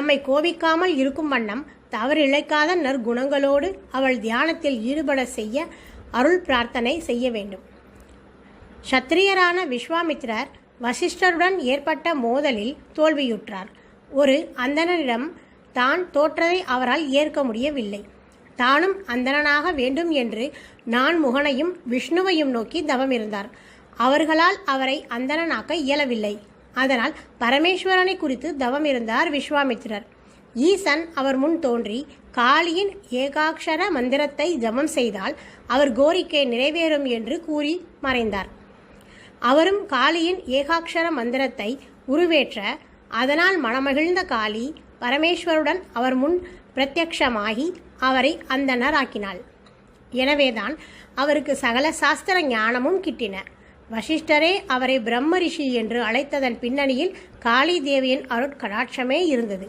நம்மை கோபிக்காமல் இருக்கும் வண்ணம் தவறிழைக்காத நற்குணங்களோடு அவள் தியானத்தில் ஈடுபட செய்ய அருள் பிரார்த்தனை செய்ய வேண்டும். சத்திரியரான விஸ்வாமித்திரர் வசிஷ்டருடன் ஏற்பட்ட மோதலில் தோல்வியுற்றார். ஒரு அந்தணரிடம் தான் தோற்றதை அவரால் ஏற்க முடியவில்லை. தானும் அந்தணனாக வேண்டும் என்று நான்முகனையும் விஷ்ணுவையும் நோக்கி தவமிருந்தார். அவர்களால் அவரை அந்தணனாக்க இயலவில்லை. அதனால் பரமேஸ்வரனை குறித்து தவமிருந்தார் விஸ்வாமித்திரர். ஈசன் அவர் முன் தோன்றி காளியின் ஏகாட்சர மந்திரத்தை ஜபம் செய்தால் அவர் கோரிக்கை நிறைவேறும் என்று கூறி மறைந்தார். அவரும் காளியின் ஏகாட்சர மந்திரத்தை உருவேற்ற அதனால் மனமகிழ்ந்த காளி பரமேஸ்வருடன் அவர் முன் பிரத்யக்ஷமாகி அவரை அந்தணராக்கினாள். எனவேதான் அவருக்கு சகல சாஸ்திர ஞானமும் கிட்டின. வசிஷ்டரே அவரை பிரம்ம ரிஷி என்று அழைத்ததன் பின்னணியில் காளி தேவியின் அருட்கடாட்சமே இருந்தது.